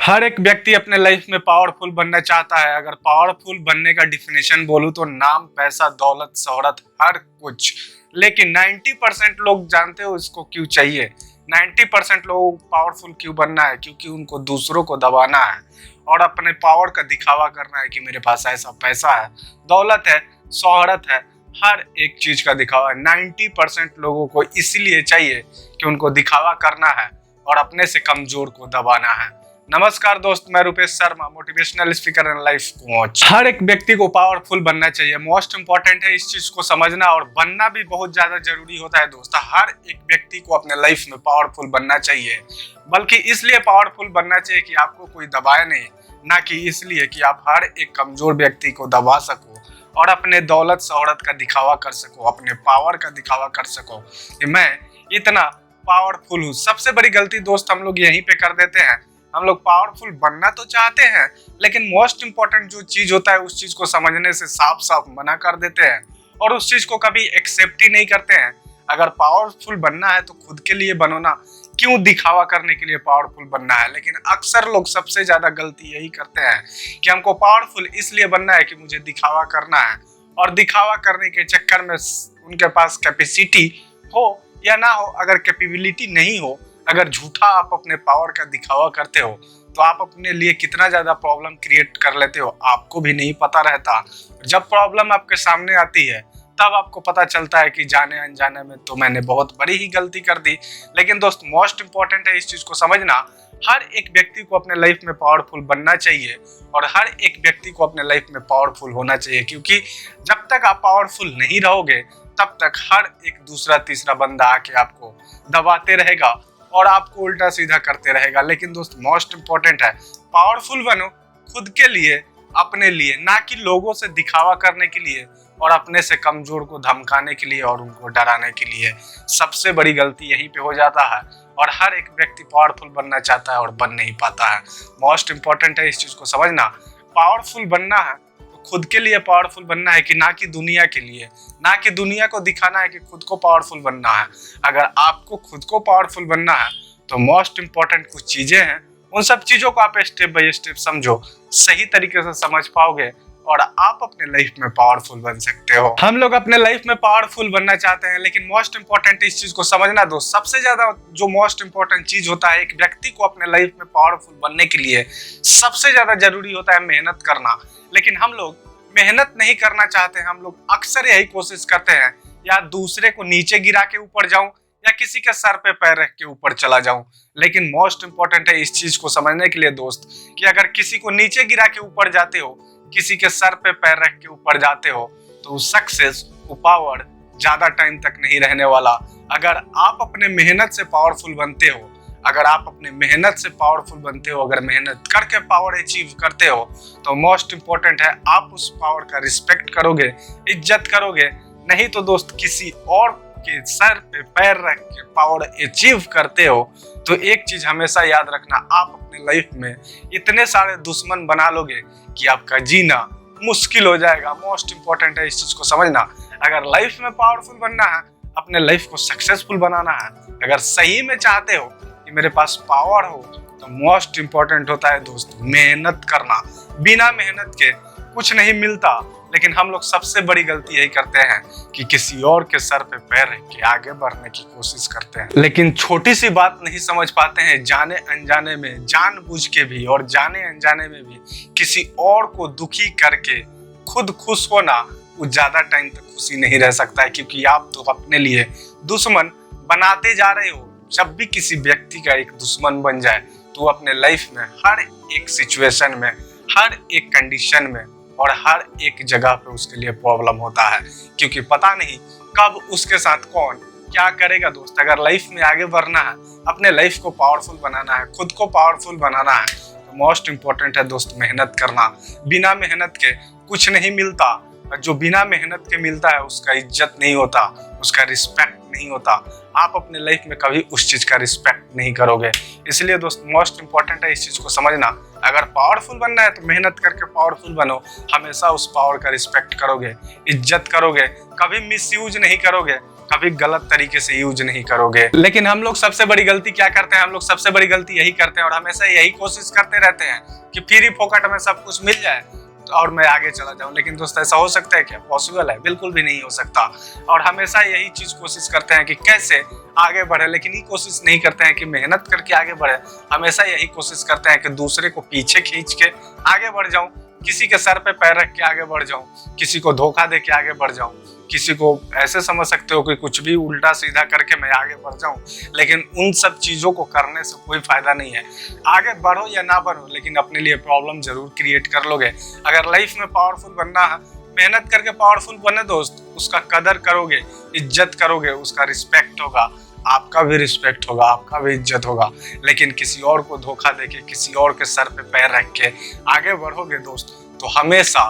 हर एक व्यक्ति अपने लाइफ में पावरफुल बनना चाहता है। अगर पावरफुल बनने का डिफिनेशन बोलूं तो नाम, पैसा, दौलत, शोहरत, हर कुछ। लेकिन 90% लोग जानते हो इसको क्यों चाहिए। 90% लोगों को पावरफुल क्यों बनना है? क्योंकि उनको दूसरों को दबाना है और अपने पावर का दिखावा करना है कि मेरे पास ऐसा पैसा है, दौलत है, शोहरत है। हर एक चीज का दिखावा 90% लोगों को इसलिए चाहिए कि उनको दिखावा करना है और अपने से कमजोर को दबाना है। नमस्कार दोस्त, मैं Rupesh Sharma, motivational speaker and life coach. हर एक व्यक्ति को पावरफुल बनना चाहिए। मोस्ट इंपॉर्टेंट है इस चीज को समझना, और बनना भी बहुत ज्यादा जरूरी होता है दोस्त। हर एक व्यक्ति को अपने लाइफ में पावरफुल बनना चाहिए, बल्कि इसलिए पावरफुल बनना चाहिए कि आपको कोई दबाए नहीं, ना कि इसलिए कि आप हर एक कमजोर व्यक्ति को दबा सको और अपने दौलत शोहरत का दिखावा कर सको, अपने पावर का दिखावा कर सको कि मैं इतना पावरफुल हूँ। सबसे बड़ी गलती दोस्त हम लोग यहीं पे कर देते हैं। हम लोग पावरफुल बनना तो चाहते हैं, लेकिन मोस्ट इंपॉर्टेंट जो चीज होता है उस चीज को समझने से साफ साफ मना कर देते हैं और उस चीज को कभी एक्सेप्ट ही नहीं करते हैं। अगर पावरफुल बनना है तो खुद के लिए बनो ना, क्यों दिखावा करने के लिए पावरफुल बनना है। लेकिन अक्सर लोग सबसे ज्यादा गलती यही करते हैं कि हमको पावरफुल इसलिए बनना है कि मुझे दिखावा करना है, और दिखावा करने के चक्कर में उनके पास कैपेसिटी हो या ना हो, अगर कैपेबिलिटी नहीं हो, अगर झूठा आप अपने पावर का दिखावा करते हो तो आप अपने लिए कितना ज्यादा प्रॉब्लम क्रिएट कर लेते हो आपको भी नहीं पता रहता। जब प्रॉब्लम आपके सामने आती है तब आपको पता चलता है कि जाने अनजाने में तो मैंने बहुत बड़ी ही गलती कर दी। लेकिन दोस्त मोस्ट इंपॉर्टेंट है इस चीज को समझना, हर एक व्यक्ति को अपने लाइफ में पावरफुल बनना चाहिए और हर एक व्यक्ति को अपने लाइफ में पावरफुल होना चाहिए। क्योंकि जब तक आप पावरफुल नहीं रहोगे तब तक हर एक दूसरा तीसरा बंदा आके आपको दबाते रहेगा और आपको उल्टा सीधा करते रहेगा। लेकिन दोस्त मोस्ट इंपॉर्टेंट है, पावरफुल बनो खुद के लिए, अपने लिए, ना कि लोगों से दिखावा करने के लिए और अपने से कमजोर को धमकाने के लिए और उनको डराने के लिए। सबसे बड़ी गलती यहीं पे हो जाता है और हर एक व्यक्ति पावरफुल बनना चाहता है और बन नहीं पाता है। मोस्ट इंपॉर्टेंट है इस चीज को समझना, पावरफुल बनना है तो खुद के लिए पावरफुल बनना है, कि ना कि दुनिया के लिए, ना कि दुनिया को दिखाना है कि खुद को पावरफुल बनना है। अगर आपको खुद को पावरफुल बनना है तो मोस्ट इंपॉर्टेंट कुछ चीजें हैं, उन सब चीजों को आप स्टेप बाय स्टेप समझो, सही तरीके से समझ पाओगे और आप अपने लाइफ में पावरफुल बन सकते हो। हम लोग अपने लाइफ में पावरफुल बनना चाहते हैं, लेकिन मोस्ट इंपॉर्टेंट इस चीज को समझना दोस्त, सबसे ज्यादा जो मोस्ट इंपॉर्टेंट चीज होता है एक व्यक्ति को अपने लाइफ में पावरफुल बनने के लिए, सबसे ज्यादा जरूरी होता है मेहनत करना। लेकिन हम लोग मेहनत नहीं करना चाहते हैं। हम लोग अक्सर यही कोशिश करते हैं, या दूसरे को नीचे गिरा के ऊपर जाऊं या किसी के सर पे पैर रख के ऊपर चला जाऊं। लेकिन मोस्ट इंपॉर्टेंट है इस चीज को समझने के लिए दोस्त, कि अगर किसी को नीचे गिरा के ऊपर जाते हो, किसी के सर पे पैर रख के ऊपर जाते हो, तो सक्सेस, वो पावर ज्यादा टाइम तक नहीं रहने वाला। अगर आप अपने मेहनत से पावरफुल बनते हो, अगर आप अपने मेहनत से पावरफुल बनते हो, अगर मेहनत करके पावर अचीव करते हो, तो मोस्ट इंपॉर्टेंट है आप उस पावर का रिस्पेक्ट करोगे, इज्जत करोगे। नहीं तो दोस्त किसी और के सर पे पैर रख के पावर अचीव करते हो तो एक चीज हमेशा याद रखना, आप अपने लाइफ में इतने सारे दुश्मन बना लोगे कि आपका जीना मुश्किल हो जाएगा। मोस्ट इंपॉर्टेंट है इस चीज को समझना, अगर लाइफ में पावरफुल बनना है, अपने लाइफ को सक्सेसफुल बनाना है, अगर सही में चाहते हो कि मेरे पास पावर हो, तो मोस्ट इंपॉर्टेंट होता है दोस्त मेहनत करना। बिना मेहनत के कुछ नहीं मिलता। लेकिन हम लोग सबसे बड़ी गलती यही करते हैं कि किसी और के सर पे पैर रख के आगे बढ़ने की कोशिश करते हैं, लेकिन छोटी सी बात नहीं समझ पाते हैं। जाने अनजाने में, जानबूझ के भी और जाने अनजाने में भी किसी और को दुखी करके खुद खुश होना, वो ज्यादा टाइम तक खुशी नहीं रह सकता है। क्योंकि आप तो अपने लिए दुश्मन बनाते जा रहे हो। जब भी किसी व्यक्ति का एक दुश्मन बन जाए तो अपने लाइफ में हर एक सिचुएशन में, हर एक कंडीशन में और हर एक जगह पे उसके लिए प्रॉब्लम होता है। क्योंकि पता नहीं कब उसके साथ कौन क्या करेगा दोस्त। अगर लाइफ में आगे बढ़ना है, अपने लाइफ को पावरफुल बनाना है, खुद को पावरफुल बनाना है, तो मोस्ट इंपॉर्टेंट है दोस्त मेहनत करना। बिना मेहनत के कुछ नहीं मिलता। जो बिना मेहनत के मिलता है उसका इज्जत नहीं होता, उसका रिस्पेक्ट नहीं होता। आप अपने लाइफ में कभी उस चीज का रिस्पेक्ट नहीं करोगे। इसलिए दोस्त मोस्ट इंपॉर्टेंट है इस चीज को समझना, अगर पावरफुल बनना है तो मेहनत करके पावरफुल बनो। हमेशा उस पावर का रिस्पेक्ट करोगे, इज्जत करोगे, कभी मिसयूज नहीं करोगे, कभी गलत तरीके से यूज नहीं करोगे। लेकिन हम लोग सबसे बड़ी गलती क्या करते हैं, हम लोग सबसे बड़ी गलती यही करते हैं और हमेशा यही कोशिश करते रहते हैं कि फ्री फोकट में सब कुछ मिल जाए और मैं आगे चला जाऊं। लेकिन दोस्त ऐसा हो सकता है क्या? पॉसिबल है? बिल्कुल भी नहीं हो सकता। और हमेशा यही चीज कोशिश करते हैं कि कैसे आगे बढ़े, लेकिन ये कोशिश नहीं करते हैं कि मेहनत करके आगे बढ़े। हमेशा यही कोशिश करते हैं कि दूसरे को पीछे खींच के आगे बढ़ जाऊं, किसी के सर पे पैर रख के आगे बढ़ जाऊं, किसी को धोखा दे के आगे बढ़ जाऊं, किसी को ऐसे समझ सकते हो कि कुछ भी उल्टा सीधा करके मैं आगे बढ़ जाऊं। लेकिन उन सब चीजों को करने से कोई फायदा नहीं है। आगे बढ़ो या ना बढ़ो, लेकिन अपने लिए प्रॉब्लम जरूर क्रिएट कर लोगे। अगर लाइफ में पावरफुल बनना है, मेहनत करके पावरफुल बने दोस्त, उसका कदर करोगे, इज्जत करोगे, उसका रिस्पेक्ट होगा, आपका भी रिस्पेक्ट होगा, आपका भी इज्जत होगा। लेकिन किसी और को धोखा देके, किसी और के सर पे पैर रख के आगे बढ़ोगे दोस्त, तो हमेशा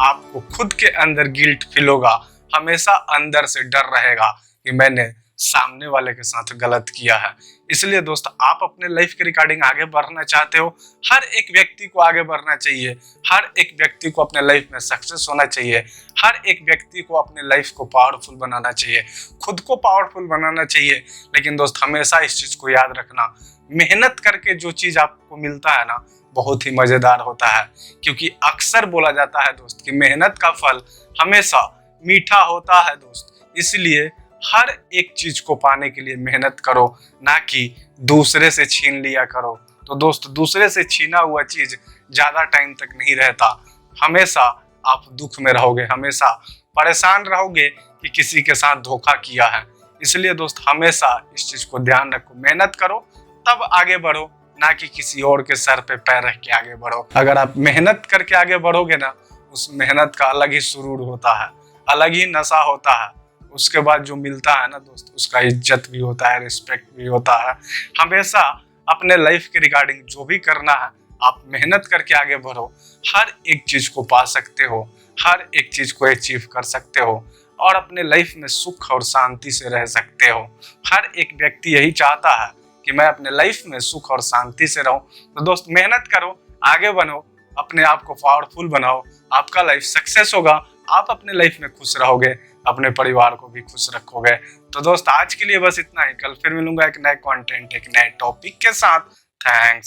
आपको खुद के अंदर गिल्ट फील होगा, हमेशा अंदर से डर रहेगा कि मैंने सामने वाले के साथ गलत किया है। इसलिए दोस्त, आप अपने लाइफ के रिगार्डिंग आगे बढ़ना चाहते हो, हर एक व्यक्ति को आगे बढ़ना चाहिए, हर एक व्यक्ति को अपने लाइफ में सक्सेस होना चाहिए, हर एक व्यक्ति को अपने लाइफ को पावरफुल बनाना चाहिए, खुद को पावरफुल बनाना चाहिए। लेकिन दोस्त, हमेशा इस चीज को याद रखना, मेहनत करके जो चीज आपको मिलता है ना, बहुत ही मजेदार होता है। क्योंकि अक्सर बोला जाता है दोस्त कि मेहनत का फल हमेशा मीठा होता है दोस्त। इसलिए हर एक चीज को पाने के लिए मेहनत करो, ना कि दूसरे से छीन लिया करो। तो दोस्त, दूसरे से छीना हुआ चीज ज्यादा टाइम तक नहीं रहता। हमेशा आप दुख में रहोगे, हमेशा परेशान रहोगे कि किसी के साथ धोखा किया है। इसलिए दोस्त, हमेशा इस चीज को ध्यान रखो, मेहनत करो तब आगे बढ़ो, ना कि किसी और के सर पे पैर रख के आगे बढ़ो। अगर आप मेहनत करके आगे बढ़ोगे ना, उस मेहनत का अलग ही सुरूर होता है, अलग ही नशा होता है। उसके बाद जो मिलता है ना दोस्त, उसका इज्जत भी होता है, रिस्पेक्ट भी होता है। हमेशा अपने लाइफ के रिगार्डिंग जो भी करना है, आप मेहनत करके आगे बढ़ो, हर एक चीज को पा सकते हो, हर एक चीज को अचीव कर सकते हो और अपने लाइफ में सुख और शांति से रह सकते हो। हर एक व्यक्ति यही चाहता है कि मैं अपने लाइफ में सुख और शांति से रहूं। तो दोस्त, मेहनत करो, आगे बनो, अपने आप को पावरफुल बनाओ, आपका लाइफ सक्सेस होगा, आप अपने लाइफ में खुश रहोगे, अपने परिवार को भी खुश रखोगे। तो दोस्त, आज के लिए बस इतना ही। कल फिर मिलूंगा एक नए कंटेंट, एक नए टॉपिक के साथ। थैंक्स।